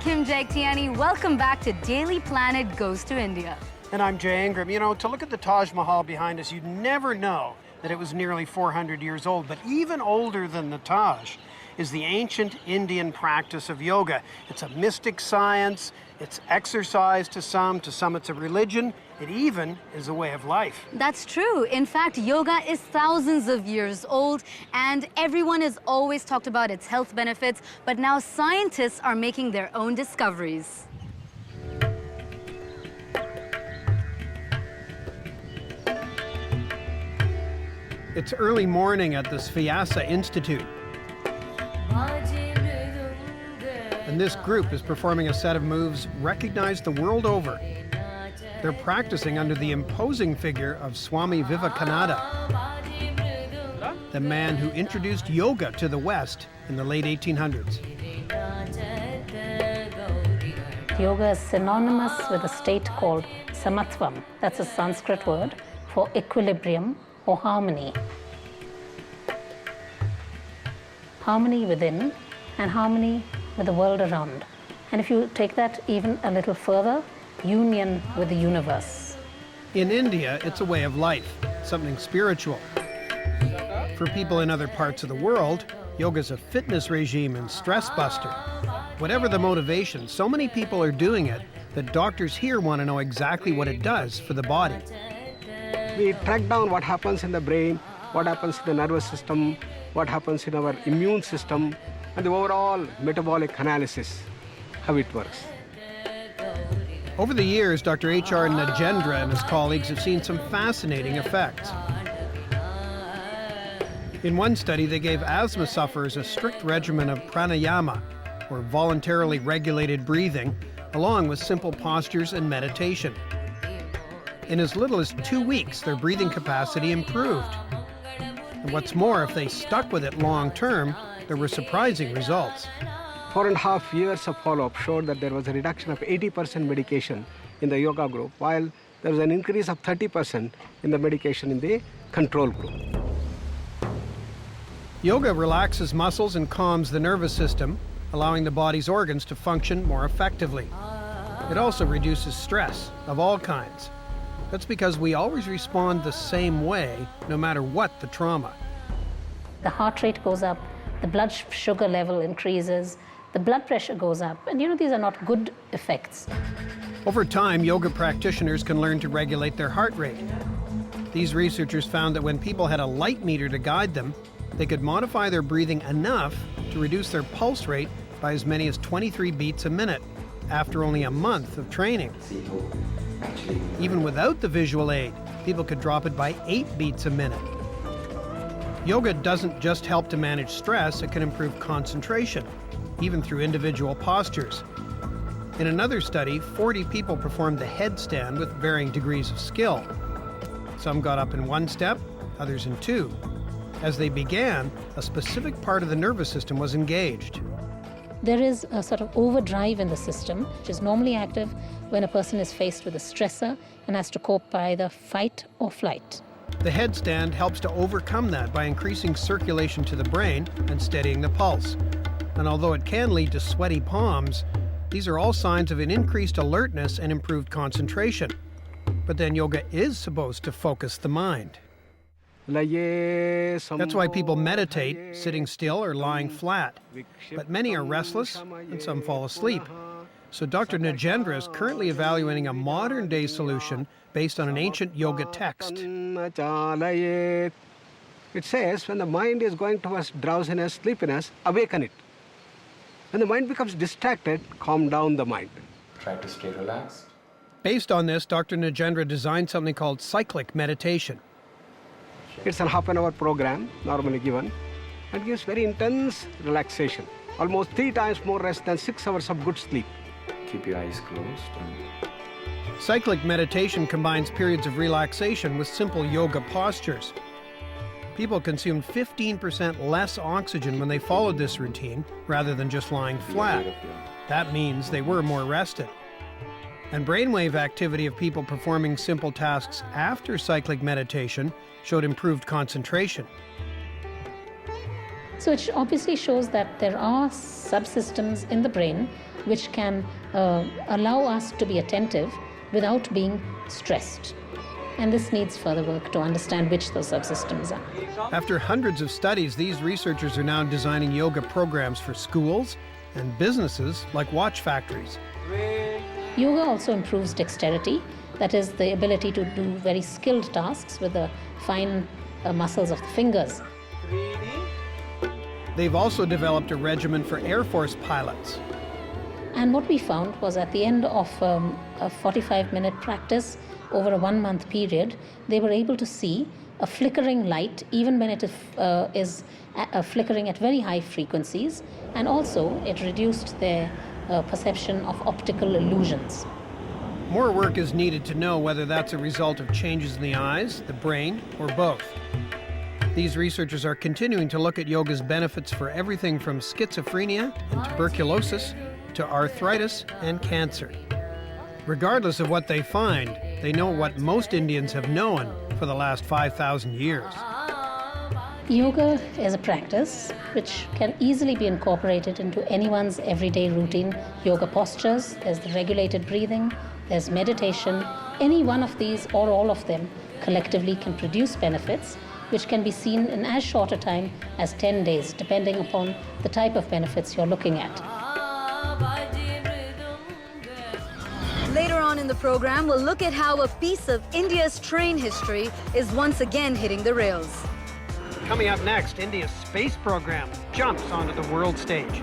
Kim Jagtiani. Welcome back to Daily Planet Goes to India. And I'm Jay Ingram. You know, to look at the Taj Mahal behind us, you'd never know that it was nearly 400 years old. But even older than the Taj is the ancient Indian practice of yoga. It's a mystic science, it's exercise to some it's a religion, it even is a way of life. That's true. In fact, yoga is thousands of years old, and everyone has always talked about its health benefits, but now scientists are making their own discoveries. It's early morning at the SVYASA Institute. And this group is performing a set of moves recognized the world over. They're practicing under the imposing figure of Swami Vivekananda, the man who introduced yoga to the West in the late 1800s. Yoga is synonymous with a state called samatvam. That's a Sanskrit word for equilibrium or harmony. Harmony within and harmony with the world around. And if you take that even a little further, union with the universe. In India, it's a way of life, something spiritual. For people in other parts of the world, yoga's a fitness regime and stress buster. Whatever the motivation, so many people are doing it that doctors here want to know exactly what it does for the body. We track down what happens in the brain, what happens in the nervous system, what happens in our immune system, and the overall metabolic analysis, how it works. Over the years, Dr. H.R. Nagendra and his colleagues have seen some fascinating effects. In one study, they gave asthma sufferers a strict regimen of pranayama, or voluntarily regulated breathing, along with simple postures and meditation. In as little as 2 weeks, their breathing capacity improved. And what's more, if they stuck with it long term, there were surprising results. 4.5 years of follow-up showed that there was a reduction of 80% medication in the yoga group, while there was an increase of 30% in the medication in the control group. Yoga relaxes muscles and calms the nervous system, allowing the body's organs to function more effectively. It also reduces stress of all kinds. That's because we always respond the same way, no matter what the trauma. The heart rate goes up, the blood sugar level increases, the blood pressure goes up, and these are not good effects. Over time, yoga practitioners can learn to regulate their heart rate. These researchers found that when people had a light meter to guide them, they could modify their breathing enough to reduce their pulse rate by as many as 23 beats a minute after only a month of training. Even without the visual aid, people could drop it by 8 beats a minute. Yoga doesn't just help to manage stress, it can improve concentration, even through individual postures. In another study, 40 people performed the headstand with varying degrees of skill. Some got up in 1 step, others in 2. As they began, a specific part of the nervous system was engaged. There is a sort of overdrive in the system, which is normally active when a person is faced with a stressor and has to cope by either fight or flight. The headstand helps to overcome that by increasing circulation to the brain and steadying the pulse. And although it can lead to sweaty palms, these are all signs of an increased alertness and improved concentration. But then yoga is supposed to focus the mind. That's why people meditate, sitting still or lying flat. But many are restless and some fall asleep. So Dr. Nagendra is currently evaluating a modern-day solution based on an ancient yoga text. It says, when the mind is going towards drowsiness, sleepiness, awaken it. When the mind becomes distracted, calm down the mind. Try to stay relaxed. Based on this, Dr. Nagendra designed something called cyclic meditation. It's a half-an-hour program, normally given, and gives very intense relaxation. Almost 3 times more rest than 6 hours of good sleep. Keep your eyes closed. Cyclic meditation combines periods of relaxation with simple yoga postures. People consumed 15% less oxygen when they followed this routine rather than just lying flat. That means they were more rested. And brainwave activity of people performing simple tasks after cyclic meditation showed improved concentration. So it obviously shows that there are subsystems in the brain which can allow us to be attentive without being stressed. And this needs further work to understand which those subsystems are. After hundreds of studies, these researchers are now designing yoga programs for schools and businesses like watch factories. Yoga also improves dexterity, that is the ability to do very skilled tasks with the fine muscles of the fingers. They've also developed a regimen for Air Force pilots. And what we found was at the end of a 45-minute practice over a 1-month period, they were able to see a flickering light even when it is flickering at very high frequencies, and also it reduced their perception of optical illusions. More work is needed to know whether that's a result of changes in the eyes, the brain, or both. These researchers are continuing to look at yoga's benefits for everything from schizophrenia and tuberculosis to arthritis and cancer. Regardless of what they find, they know what most Indians have known for the last 5,000 years. Yoga is a practice which can easily be incorporated into anyone's everyday routine. Yoga postures, there's the regulated breathing, there's meditation. Any one of these or all of them collectively can produce benefits which can be seen in as short a time as 10 days, depending upon the type of benefits you're looking at. Later on in the program, we'll look at how a piece of India's train history is once again hitting the rails. Coming up next, India's space program jumps onto the world stage.